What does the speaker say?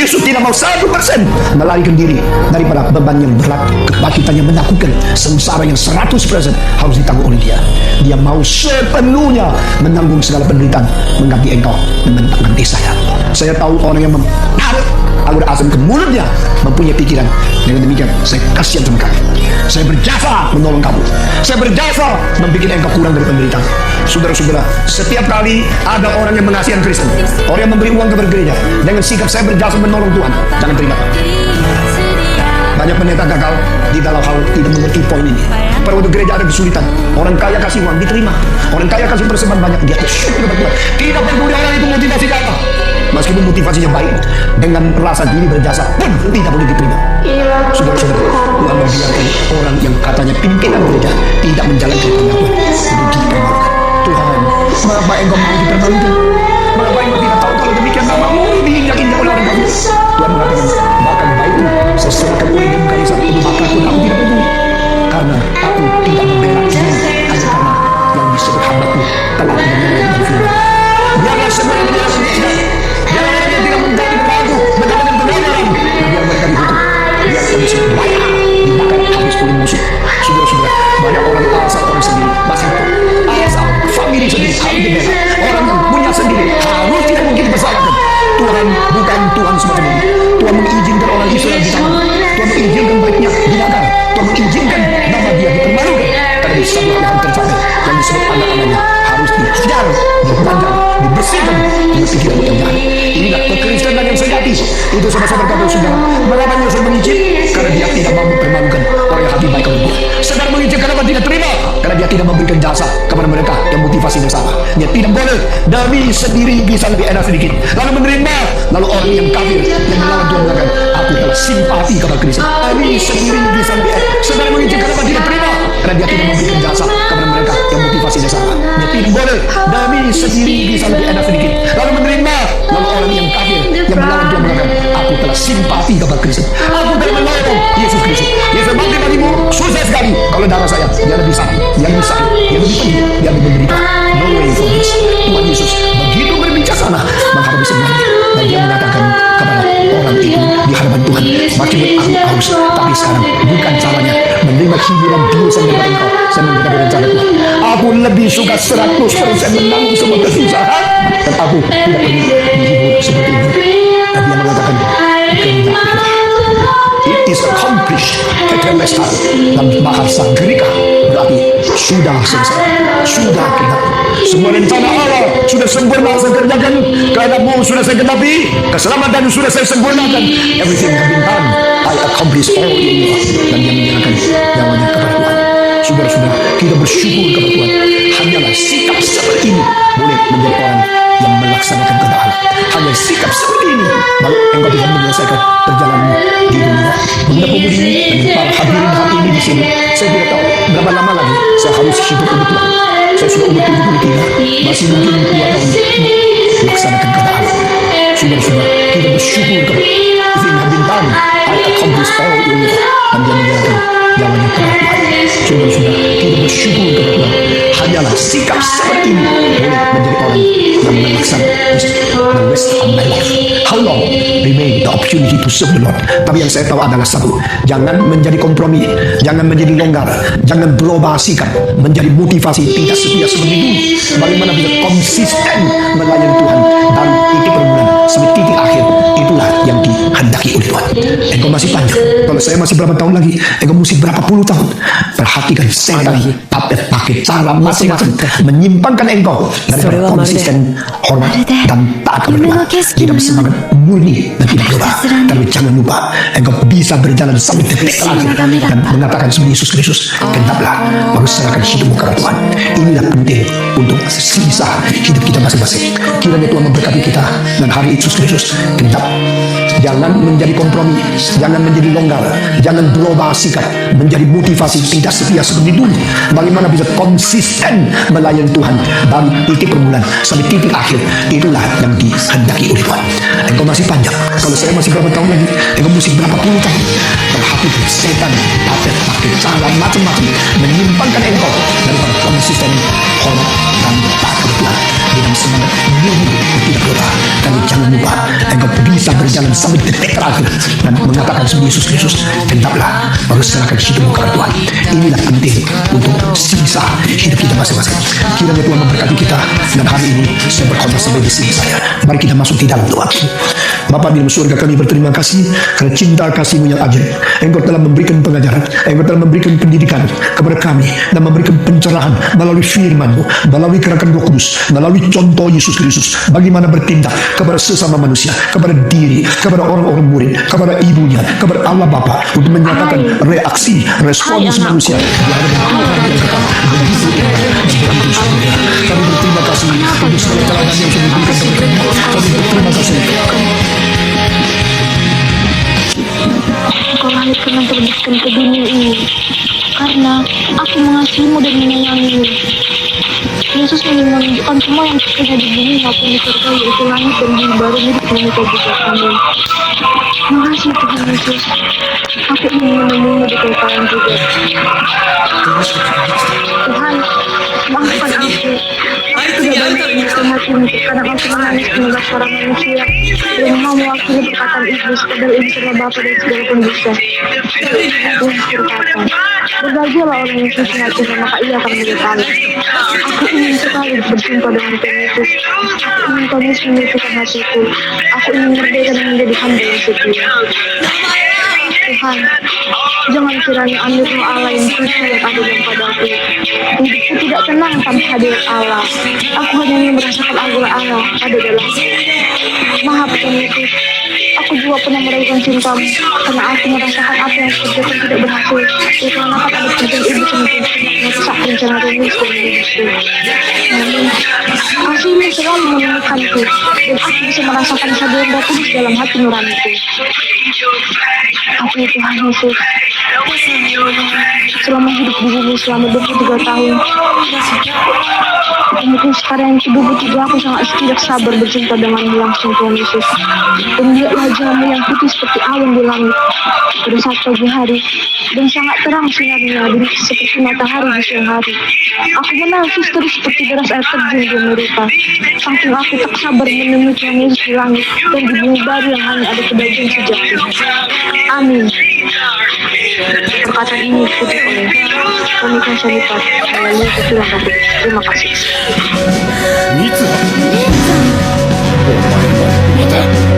Yesus tidak mau 1% melarikan diri daripada beban yang berat, kebangkitan yang menakutkan, sengsara yang 100% harus ditanggung oleh dia. Dia mau sepenuhnya menanggung segala penderitaan mengganti engkau dan mengganti saya. Saya tahu orang yang menaruh aura asam ke mulutnya mempunyai pikiran. Dengan demikian saya kasihan sama kamu. Saya berjasa menolong kamu. Saya berjasa membuat engkau kurang dari penderitaan. Saudara-saudara, setiap kali ada orang yang mengasihan Kristen, orang yang memberi uang kepada gereja dengan sikap saya berjasa menolong Tuhan, jangan terima. Banyak pendeta gagal di dalam hal tidak mengerti poin ini. Pada waktu gereja ada kesulitan, orang kaya kasih uang diterima, orang kaya kasih persembahan banyak, dia bersyukur kepada Tuhan. Tidak peduli orang itu motivasi apa. Meskipun motivasinya baik, dengan rasa diri berjasa pun tidak boleh diterima. Saudara-saudara, Tuhan membiarkan orang yang katanya pimpinan gereja tidak menjalankan kehendak Tuhan, merugikan mereka. Tuhan, mengapa engkau mau dipermalukan? Mengapa engkau tidak tahu kalau demikian namamu diinjak-injak oleh orang kafir? Tuhan mengatakan, bahkan baikku saya serahkan olehmu kali satu, maka pun aku tidak peduli, karena aku tidak membela diri hanya karena yang disebut hambaku telah mengenai firman. Biarlah semua yang menjelaskan tidak, biarlah orang yang tidak menjadi berlaku mendapatkan kebenaran, dan biar mereka dihukum, biar kondisi banyak dimakan habis oleh musuh. Saudara-saudara, banyak orang asal orang sendiri masih asal famili sendiri harus dibela. Orang yang punya sendiri harus tidak mungkin dipersalahkan. Tuhan bukan Tuhan semacam ini. Tuhan mengizinkan orang Israel ditangkap. Tuhan mengizinkan baiknya dibakar. Tuhan mengizinkan nama dia dipermalukan. Karena di satu yang tercapai yang disebut anak-anaknya harus dikejar, dipanjang, dibersihkan dengan pikiran yang jahat. Inilah kekristenan yang sejati. Itu saudara-saudara kata saudara, mengapa Yesus mengizin? Karena dia tidak mau mempermalukan orang yang hati baik kepada dia. Sedang mengizin kenapa tidak terima? Karena dia tidak memberikan jasa kepada mereka yang motivasinya salah. Dia tidak boleh demi sendiri bisa lebih enak sedikit, lalu menerima. Lalu orang yang kafir yang melawan Tuhan mengatakan, aku telah simpati kepada Kristus. Demi sendiri bisa lebih enak. Sedang mengizin kenapa tidak terima? Karena dia tidak memberikan jasa kepada mereka yang motivasinya salah. Dia tidak boleh demi sendiri bisa lebih enak sedikit, lalu menerima. Lalu orang yang kafir yang melawan Tuhan mengatakan, aku telah simpati kepada Kristus. Aku telah menolong Yesus Kristus. Yesus mati bagimu susah sekali. Kalau darah saya, dia lebih sakit, dia lebih sakit, dia lebih pedih, dia lebih menderita. No way for this. Tuhan Yesus begitu berbijaksana menghadapi semuanya, dan dia mengatakan kepada orang itu di hadapan Tuhan, meskipun aku haus, tapi sekarang bukan caranya menerima hiburan dosa daripada engkau. Saya mengatakan rencana Tuhan, aku lebih suka 100% menanggung semua kesusahan, dan aku tidak perlu dihibur seperti ini. Dan dia mengatakan, it is accomplished. Tetelestai dalam bahasa Greka berarti sudah selesai, sudah genap. Semua rencana Allah sudah sempurna saya kerjakan, kehendakmu sudah saya genapi, keselamatan sudah saya sempurnakan. Everything has been done. I accomplish all in you. Dan dia menyerahkan nyawanya kepada Tuhan. Saudara-saudara, kita bersyukur kepada Tuhan. Hanyalah sikap seperti ini boleh menjadi orang yang melaksanakan kehendak Allah. Hanya sikap seperti ini baru engkau bisa menyelesaikan perjalananmu di dunia. Bunda pemudi dan para hadirin hari ini di sini, saya tidak tahu berapa lama lagi saya harus hidup untuk Tuhan. Saya sudah umur 73, masih mungkin 2 tahun melaksanakan kehendak Allah. Saudara-saudara, kita bersyukur kepada Tuhan. Bintang, I accomplish all in you. Dan dia menyerahkan nyawanya kepada Tuhan. Saudara-saudara, kita bersyukur kepada Tuhan. Hanyalah sikap seperti ini boleh menjadi orang yang melaksanakan the rest of my life. How long remain the opportunity to serve the Lord? Tapi yang saya tahu adalah satu, jangan menjadi kompromi, jangan menjadi longgar, jangan berubah sikap menjadi motivasi tidak setia seperti dulu. Bagaimana bisa konsisten melayani Tuhan dan titik permulaan sampai titik akhir, itulah yang dihendaki oleh Tuhan. Engkau masih panjang. Kalau saya masih berapa tahun lagi, engkau mesti berapa puluh tahun. Perhatikan setan pakai cara macam-macam menyimpangkan engkau dari konsisten hormat dan taat kepada Tuhan dengan semangat murni dan tidak berubah. Tapi jangan lupa engkau bisa berjalan sampai titik terakhir dan mengatakan seperti Yesus Kristus, genaplah, baru serahkan hidupmu kepada Tuhan. Inilah penting untuk sisa hidup kita masing-masing. Kiranya Tuhan memberkati kita dan hari Yesus Kristus genap. Jangan menjadi kompromi, jangan menjadi longgar, jangan berubah sikap menjadi motivasi tidak setia seperti dulu. Bagaimana bisa konsisten melayani Tuhan dari titik permulaan sampai titik akhir, itulah yang dihendaki oleh Tuhan. Engkau masih panjang. Kalau saya masih berapa tahun lagi, engkau mesti berapa puluh tahun. Perhatikan setan pakai cara macam-macam menyimpangkan engkau daripada konsisten hormat dan taat kepada Tuhan dengan semangat murni dan tidak berubah. Tapi jangan lupa engkau bisa berjalan sampai nagdetek terakhir dan mengatakan sebagai Yesus Kristus, hendaklah serahkan hidupmu kepada Tuhan. Inilah penting untuk sisa hidup kita masing-masing. Kiranya Tuhan memberkati kita, dan hari ini saya berkhotbah sampai di sini saya. Mari kita masuk di dalam doa. Bapa di dalam surga, kami berterima kasih karena cinta kasih-Mu yang ajaib. Engkau telah memberikan pengajaran, Engkau telah memberikan pendidikan kepada kami, dan memberikan pencerahan melalui firman-Mu, melalui gerakan Roh Kudus, melalui contoh Yesus Kristus, bagaimana bertindak kepada sesama manusia, kepada diri, kepada orang-orang murid, kepada ibunya, kepada Allah Bapa, untuk menyatakan reaksi, respons manusia di hadapan Tuhan yang kekal. Begitu dan bersyukur. Kami berterima kasih untuk segala teladan yang sudah diberikan kepada kami. Kami berterima kasih. Engkau lahirkan dan terbitkan ke dunia ini karena aku mengasihimu dan menyayangimu. Yesus ingin menunjukkan semua yang terjadi di bumi maupun di surga, yaitu langit dan bumi baru milik kita juga. Amin. Makasih Tuhan Yesus. Aku ingin menemuimu di kekayaan juga. Tuhan, maafkan aku. Aku tidak banyak menyentuh hatimu, kadang aku menangis menolak suara manusia dan mau mewakili perkataan iblis, padahal ini adalah Bapa dan segala pembisa. Tuhan berkata, berbahagialah orang yang suci hati, maka ia akan mengetahui. Aku ingin sekali berjumpa dengan Tuhan Yesus. Aku ingin Tuhan Yesus menyucikan hatiku. Aku ingin merdeka dan menjadi hamba yang setia. Tuhan, jangan kiranya ambil roh Allah yang suci yang ada dalam padaku. Hidupku tidak tenang tanpa hadirat Allah. Aku hanya ingin merasakan anugerah Allah ada dalam. Maaf Tuhan Yesus, aku juga pernah meragukan cintamu karena aku merasakan apa yang kerjakan tidak berhasil. Dikarenakan ada kerjaan ibu semakin merusak rencana rumus dan hidupku. Namun, kasih-Mu selalu menemukanku dan aku bisa merasakan sabda Roh Kudus dalam hati nuraniku. Aku Tuhan Yesus, selama hidup di bumi selama 23 tahun, mungkin sekarang yang ke-23 aku sangat tidak sabar berjumpa denganmu langsung Tuhan Yesus. Dan lihat wajah-Mu yang putih seperti awan di langit pada saat pagi hari, dan sangat terang sinarnya seperti matahari di siang hari. Aku menangis terus seperti deras air terjun di Amerika. Saking aku tak sabar menemui Tuhan Yesus di langit dan di bumi baru yang hanya ada kebahagiaan sejati. Amin. Perkataan ini dikutip oleh Komika Syarikat melalui ketulah kabut. Terima kasih. 三つ葉。お前まで見た。